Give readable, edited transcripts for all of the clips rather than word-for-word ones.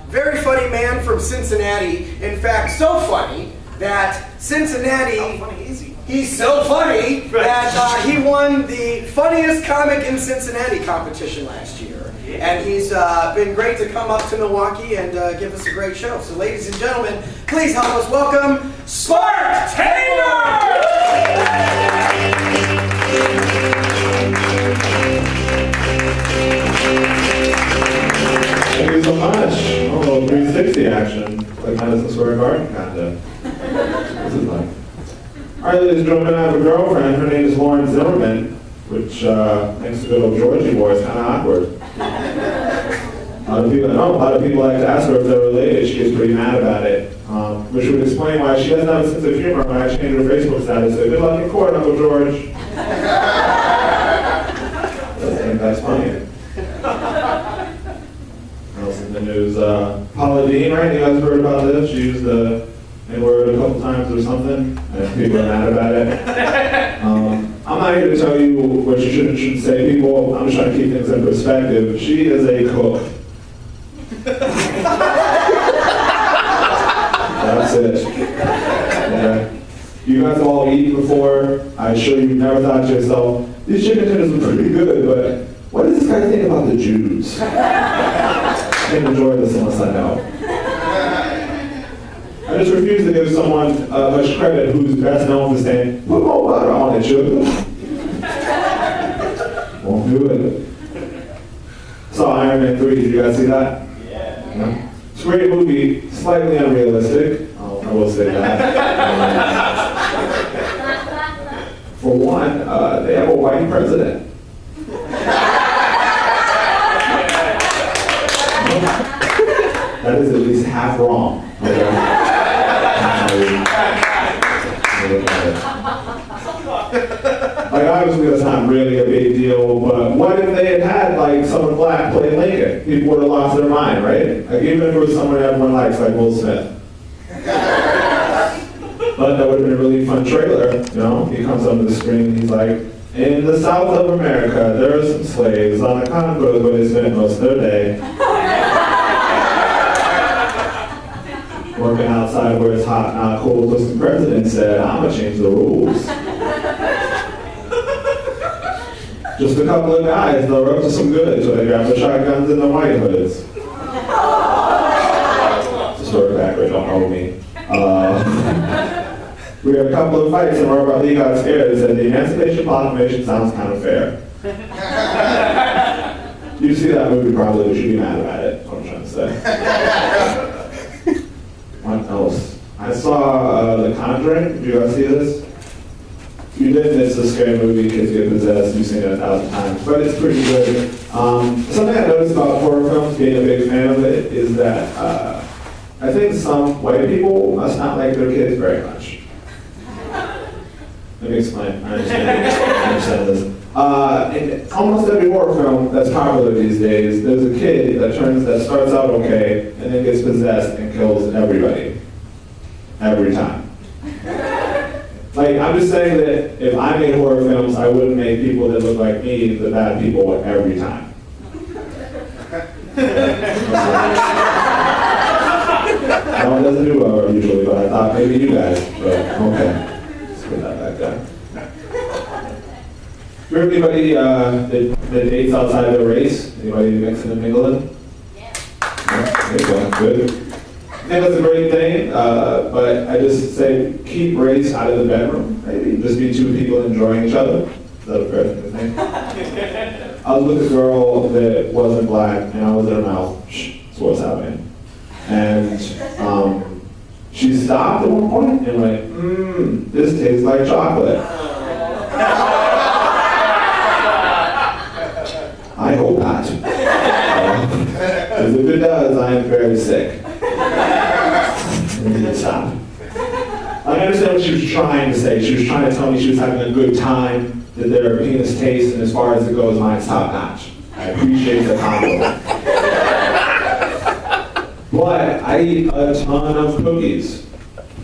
Very funny man from Cincinnati. In fact, so funny that Cincinnati, he's so funny that he won the funniest comic in Cincinnati competition last year. And he's been great to come up to Milwaukee and give us a great show. So ladies and gentlemen, please help us welcome Spark Tabor! Thank you so much. Oh, a little 360 action, like Madison Square Garden, kind of. This is like. All right, ladies and gentlemen, I have a girlfriend. Her name is Lauren Zimmerman, which, thanks to good old Georgie boy, is kind of awkward. A lot of people like to ask her if they're related. She gets pretty mad about it, which would explain why she doesn't have a sense of humor when I changed her Facebook status. So good luck in court, Uncle George. I think that's funny. In the news, Paula Dean, right? You guys heard about this? She used the N-word a couple times or something, and people are mad about it. I'm not here to tell you what you should and shouldn't say, people. I'm just trying to keep things in perspective. She is a cook. That's it. Okay. You guys all eat before. I'm sure you've never thought to yourself, these chicken tenders are pretty good, but what does this guy think about the Jews? I can't enjoy this unless I know. I just refuse to give someone much credit who's best known for saying, put more butter on it, sugar. Won't do it. Saw Iron Man 3, did you guys see that? Yeah. It's a great movie, slightly unrealistic, I will say that. For one, they have a white president. That is at least half wrong. Like, obviously that's not really a big deal, but what if they had like someone black play Lincoln? People would have lost their mind, right? Like, even if it was someone everyone likes, like Will Smith. But that would have been a really fun trailer, you know? He comes up to the screen and he's like, in the South of America, there are some slaves on the Congo's where they spend most of their day. Working outside where it's hot, not cold, because the president said, I'm gonna change the rules. Just a couple of guys, they were up to some good, so they grabbed the shotguns and the white hoods. It's a story backward, don't hold me. We had a couple of fights, and Robert Lee got scared and said, the Emancipation Proclamation sounds kind of fair. You see that movie probably, but you'd be mad about it, what I'm trying to say. What else? I saw The Conjuring. Did you guys see this? If you didn't, it's a scary movie. Kids get possessed. You've seen it 1,000 times. But it's pretty good. Something I noticed about horror films, being a big fan of it, is that I think some white people must not like their kids very much. Let me explain. I understand this. In almost every horror film that's popular these days, there's a kid that starts out okay and then gets possessed and kills everybody. Every time. Like, I'm just saying that if I made horror films, I wouldn't make people that look like me the bad people every time. No one doesn't do well usually, but I thought maybe you guys, but okay. Let's put that back there. For anybody that dates outside their race? Anybody mixing and mingling? Yeah. There you go, good. I think that's a great thing, but I just say keep race out of the bedroom. Maybe just be two people enjoying each other. Is that a fair thing to think? I was with a girl that wasn't black, and I was in her mouth. Shh, that's what's happening. And she stopped at one point and went, this tastes like chocolate. I hope not. Because if it does, I am very sick. I need to stop. I understand what she was trying to say. She was trying to tell me she was having a good time, that their penis tastes, and as far as it goes, mine's top notch. I appreciate the compliment. But I eat a ton of cookies.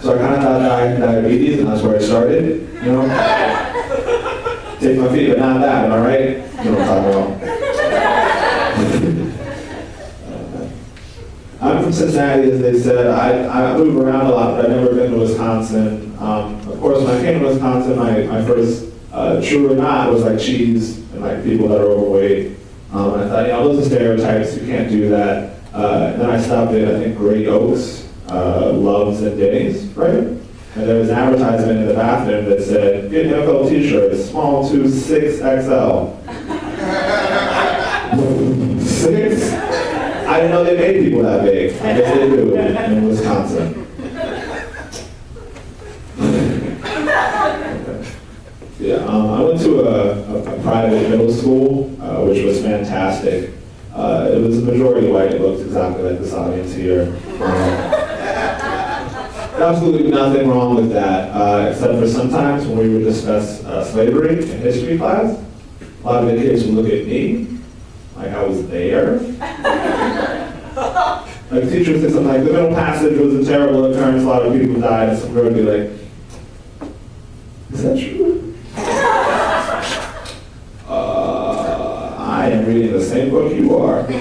So I kind of thought I had diabetes, and that's where I started, you know? Take my feet, but not that, am I right? You know what I'm talking about. from Cincinnati, as they said. I move around a lot, but I've never been to Wisconsin. Of course, when I came to Wisconsin, my first true or not was like cheese and like people that are overweight. And I thought, those are stereotypes, you can't do that. And then I stopped at, I think, Great Oaks, Loves and Days, right? And there was an advertisement in the bathroom that said, get NFL t-shirts, small to 6XL. 6? I didn't know they made people that big. I guess they do in Wisconsin. Yeah, I went to a private middle school, which was fantastic. It was a majority white. It looked exactly like this audience here. Absolutely nothing wrong with that, except for sometimes when we would discuss slavery in history class, a lot of the kids would look at me like I was there. Like the teacher would say something like, the Middle Passage was a terrible occurrence, a lot of people died, and some girl would be like, is that true? I am reading the same book you are. So,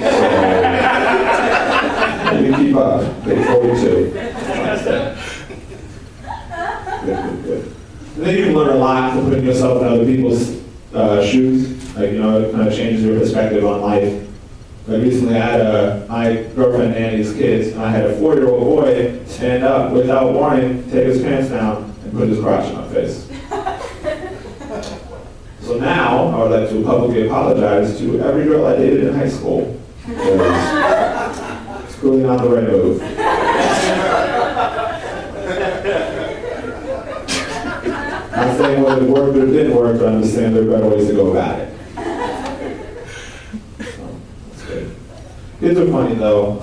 let me keep up. Page 42. Good. And then you can learn a lot from putting yourself in other people's shoes. Like, it kind of changes your perspective on life. Like recently I had my girlfriend Annie's kids, and I had a 4-year-old boy stand up without warning, take his pants down, and put his crotch in my face. So now, I would like to publicly apologize to every girl I dated in high school. It's clearly not the right move. Not saying whether it worked or it didn't work, but I understand there are better ways to go about it. So, that's good. Kids are funny though,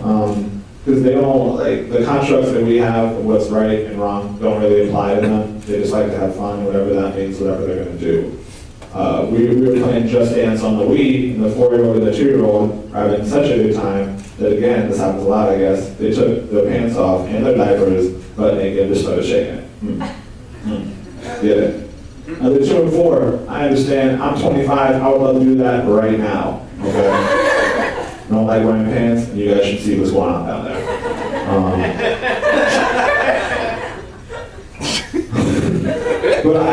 because they don't, like, the constructs that we have of what's right and wrong don't really apply to them. They just like to have fun, whatever that means, whatever they're going to do. We were playing Just Dance on the Wii, and the 4-year-old and the 2-year-old were having such a good time that, again, this happens a lot, I guess, they took their pants off and their diapers, but naked, and just started shaking it. Get it? Now, the 2 and 4, I understand, I'm 25, I would love to do that right now, okay? I don't like wearing pants, and you guys should see what's going on down there. But I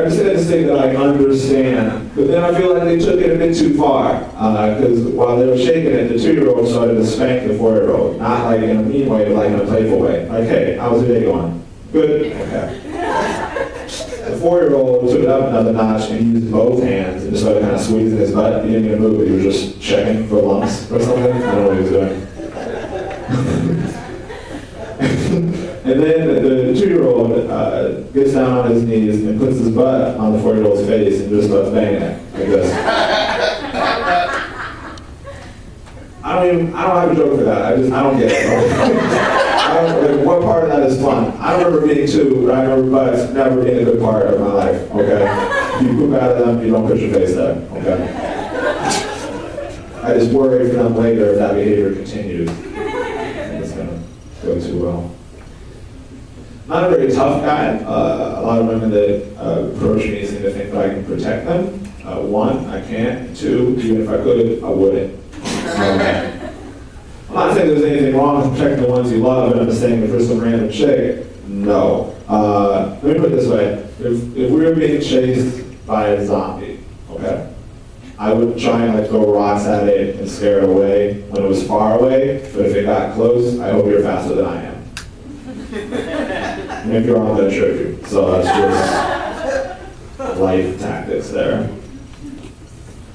say that to say that I understand, but then I feel like they took it a bit too far, because while they were shaking it, the 2-year-old started to spank the 4-year-old, not like in a mean way, but like in a playful way. Like, hey, how's your day going? Good? Okay. The 4-year-old took it up another notch and used both hands and just started kind of squeezing his butt. He didn't even move, he was just checking for lumps or something. I don't know what he was doing. And then the 2-year-old gets down on his knees and puts his butt on the 4-year-old's face and just starts banging it like this. I don't have a joke for that. I don't get it. What part of that is fun? I remember being 2, but I remember butts never being a good part of my life, okay? You poop out of them, you don't put your face there, okay? I just worry for them later if that behavior continues. It's gonna go too well. Not a very tough guy. A lot of women that approach me seem to think that I can protect them. 1, I can't. 2, even if I could, I wouldn't. I'm not saying there's anything wrong with protecting the ones you love, but I'm just saying if there's some random chick, no. Let me put it this way. If we were being chased by a zombie, okay, I would try and throw rocks at it and scare it away when it was far away, but if it got close, I hope you're faster than I am. And if you're on, I'm going to show you. So that's just life tactics there.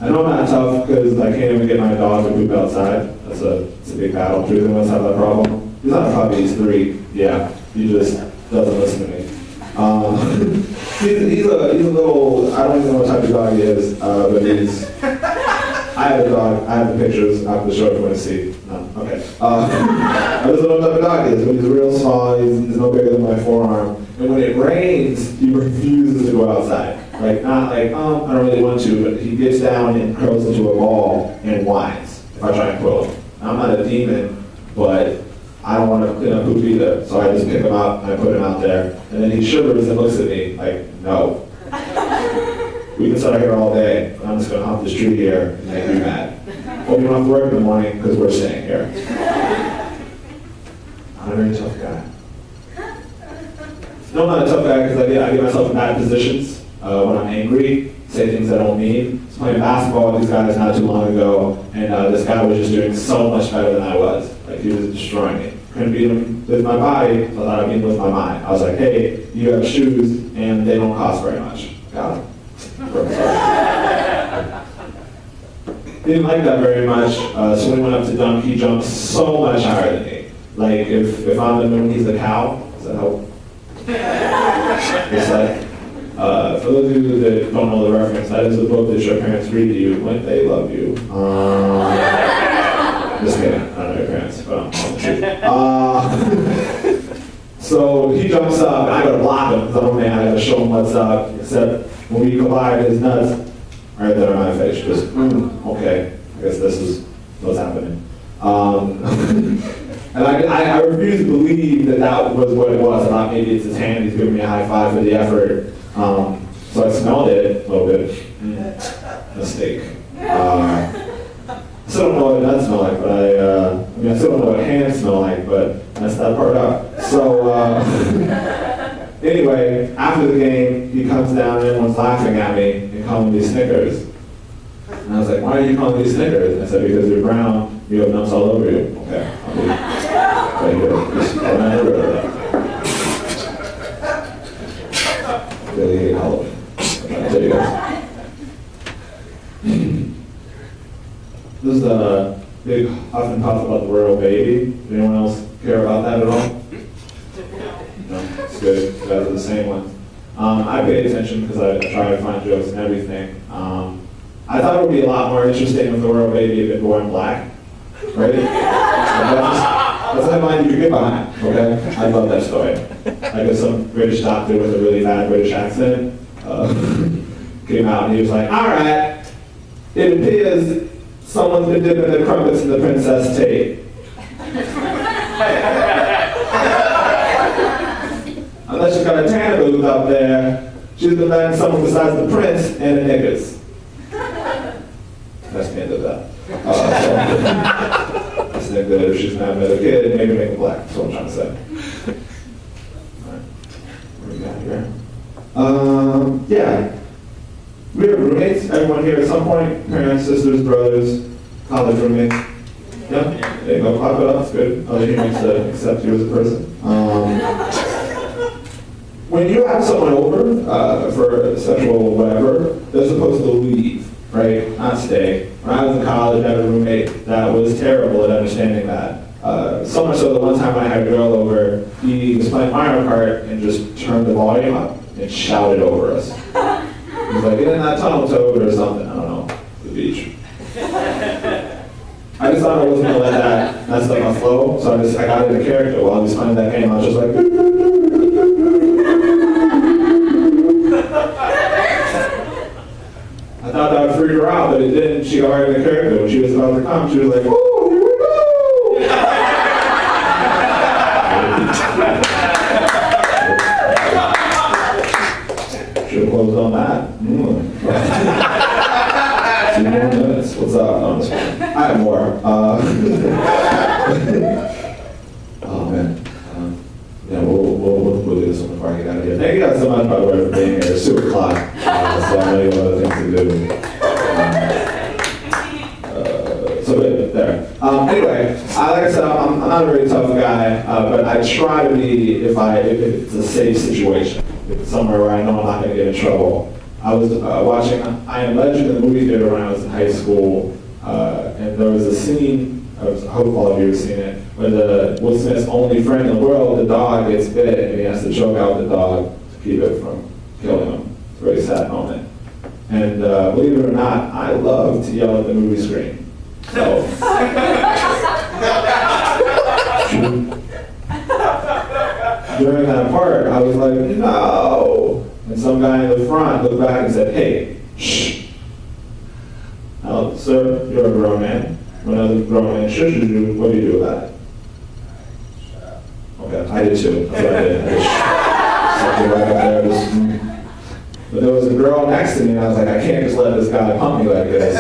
I know I'm not tough because I can't even get my dog to poop outside. It's a big battle. Truth must have that problem. He's not a puppy, he's 3. Yeah, he just doesn't listen to me. He's a little, I don't even know what type of dog he is, but I have a dog, I have the pictures, I have to show everyone to see. No, okay. I just don't know what type of dog he is, but he's real small, he's no bigger than my forearm. And when it rains, he refuses to go outside. Not I don't really want to, but he gets down and curls into a ball and whines if I try and pull him. I'm not a demon, but I don't want to clean up poop either. So I just pick him up and I put him out there. And then he shivers and looks at me like, no. We can sit out here all day, but I'm just going to hump this tree here and make you mad. Well, you don't have to work in the morning because we're staying here. I'm a very tough guy. No, I'm not a tough guy because I get myself in bad positions when I'm angry, say things I don't mean. I was playing basketball with these guys not too long ago, and this guy was just doing so much better than I was. Like, he was destroying me. Couldn't beat him with my body, so I thought I'd beat him with my mind. I was like, hey, you have shoes, and they don't cost very much. Got him. Didn't like that very much, so when we went up to dunk, he jumped so much higher than me. Like, if I'm the moon, he's the cow. Does that help? It's like, for those of you that don't know the reference, that is the book that your parents read to you when they love you. Just kidding, I don't know your parents, but so he jumps up, and I gotta block him, because I'm a man, I gotta show him what's up, except when we collide, his nuts right there on my face, just, okay, I guess this is what's happening. And I refuse to believe that was what it was. I thought maybe it's his hand, he's giving me a high five for the effort. So I smelled it a little bit. Mistake. I still don't know what nuts smell like, but I still don't know what hands smell like, but that's that part up. So, anyway, after the game, he comes down and everyone's laughing at me and calling me Snickers. And I was like, why are you calling me Snickers? And I said, because you're brown, you have nuts all over you. Okay, I'll be right here. Just run out of the road. Really hate Halloween. I'm trying to tell you guys. This is a big huff and puff about the royal baby. Anyone else care about that at all? No, it's good. You guys are the same ones. I pay attention because I try to find jokes and everything. I thought it would be a lot more interesting with the royal baby if it wore in black. Right? That's the headline you could get behind, okay? I love that story. Like some British doctor with a really bad British accent came out and he was like, all right, it appears someone's been dipping their crumpets in the princess tea. Unless she's got a tanner booth up there, she's been letting someone besides the prince and the niggas. That's the end of that. I think that if she's not met a kid, maybe make it black. That's what I'm trying to say. Alright. What do we got here? Yeah. We have roommates. Everyone here at some point? Parents, sisters, brothers, college roommates. Yeah? There you go. Clap it up. That's good. Other humans to accept you as a person. When you have someone over for sexual whatever, they're supposed to leave. Right? Not stay. When I was in college, I had a roommate that was terrible at understanding that. So much so that one time when I had a girl over, he was playing Mario Kart and just turned the volume up and shouted over us. He was like, get in that tunnel toad or something. I don't know. The beach. I just thought I wasn't going to let that mess up my flow, so I got into character while I was playing that game. I was just like, I thought that would freak her out, but it didn't. She got right in the character. When she was about to come, she was like, oh, here we go! Should have closed on that. 2 more minutes. What's up? No, I'm just kidding. I have more. Oh, man. Yeah, we'll do this one before I get out of here. Thank you guys so much, by the way, for being here. It's super o'clock, so I know you have other things to do. So good, there. Anyway, like I said, I'm not a very tough guy, but I try to be if it's a safe situation, if it's somewhere where I know I'm not going to get in trouble. I was watching I Am Legend in the movie theater when I was in high school, and there was a scene. I hope all of you have seen it, where Will Smith's only friend in the world, the dog, gets bit, and he has to choke out the dog to keep it from killing him. It's a very sad moment. And believe it or not, I love to yell at the movie screen. So, during that part, I was like, no! And some guy in the front looked back and said, hey, shh. Now, sir, you're a grown man. When another grown man shushes you, what do you do about it? Okay, I did too. That's what I did. I just right up there. But there was a girl next to me, and I was like, I can't just let this guy pump me like this.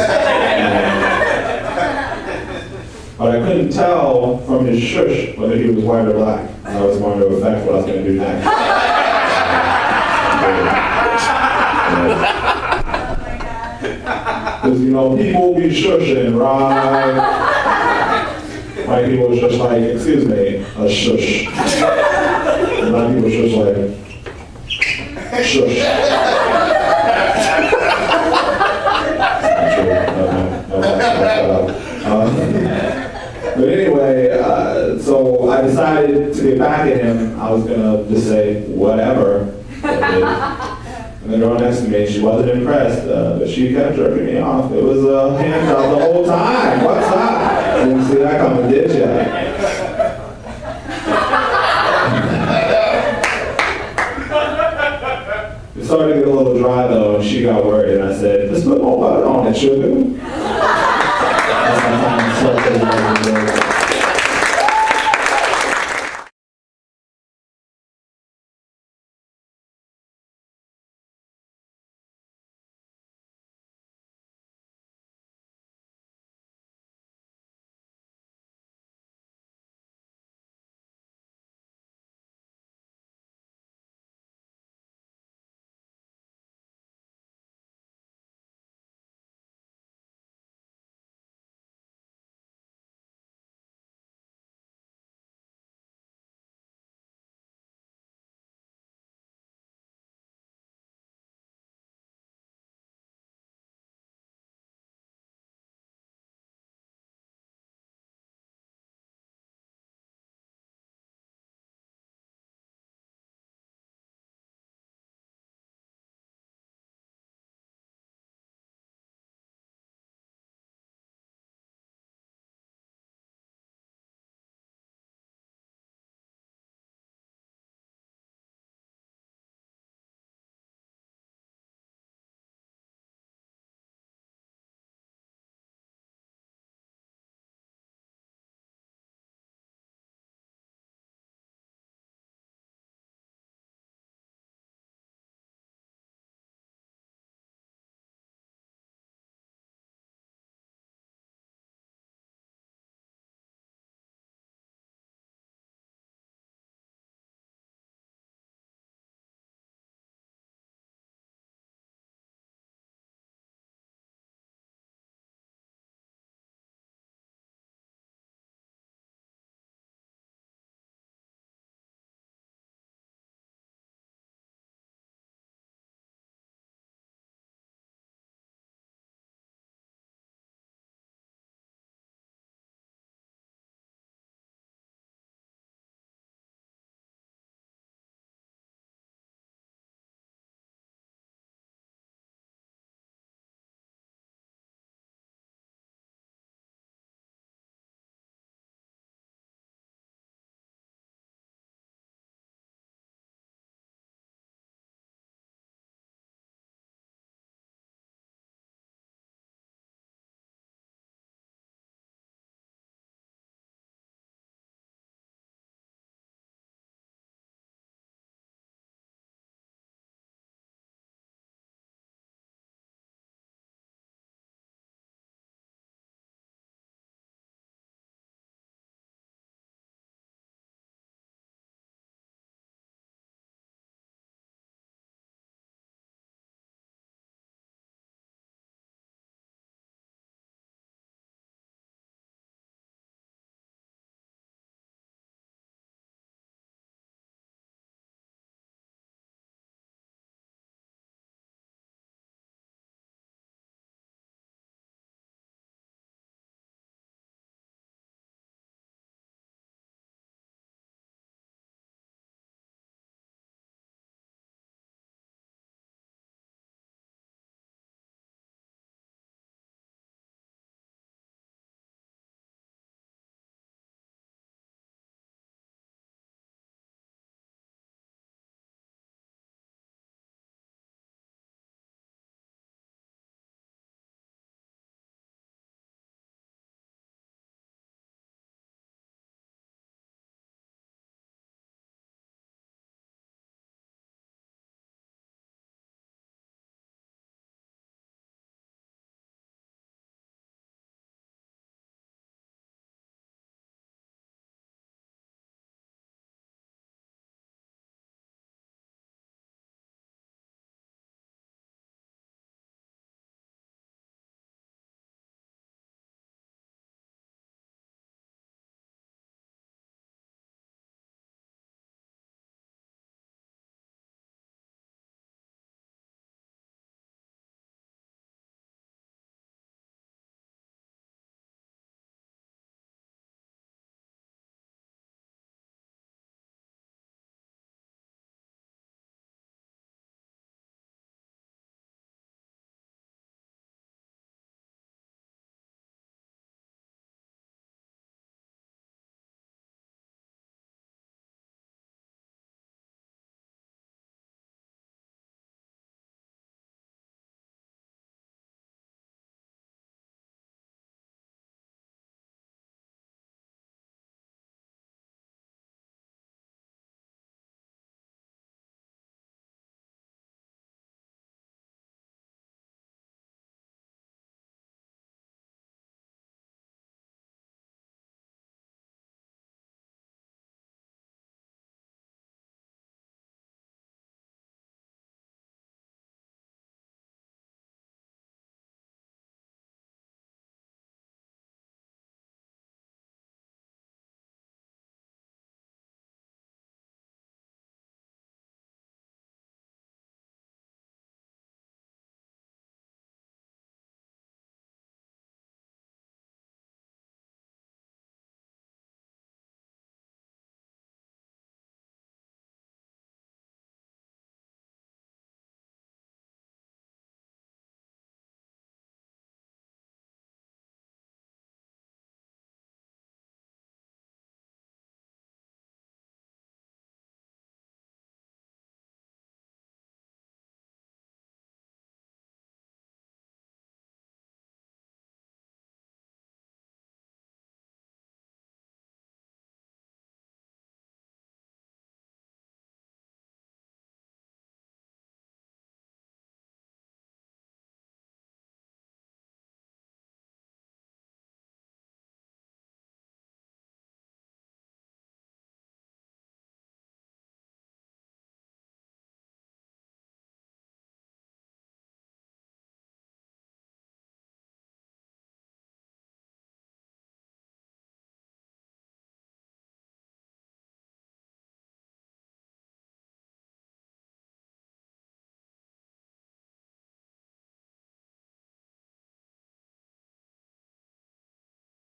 But I couldn't couldn't tell from his shush whether he was white or black. I was going to affect what I was going to do next. Because, you know, people be shushing, right? White people was just like, excuse me, a shush. And black people was just like, shush. But anyway, so I decided to get back at him. I was gonna just say whatever. And the girl next to me, she wasn't impressed, but she kept jerking me off. It was hands out the whole time. What's up? Didn't see that coming, did ya? It started to get a little dry though, and she got worried, and I said, just put more butter on it, sugar. That's my time.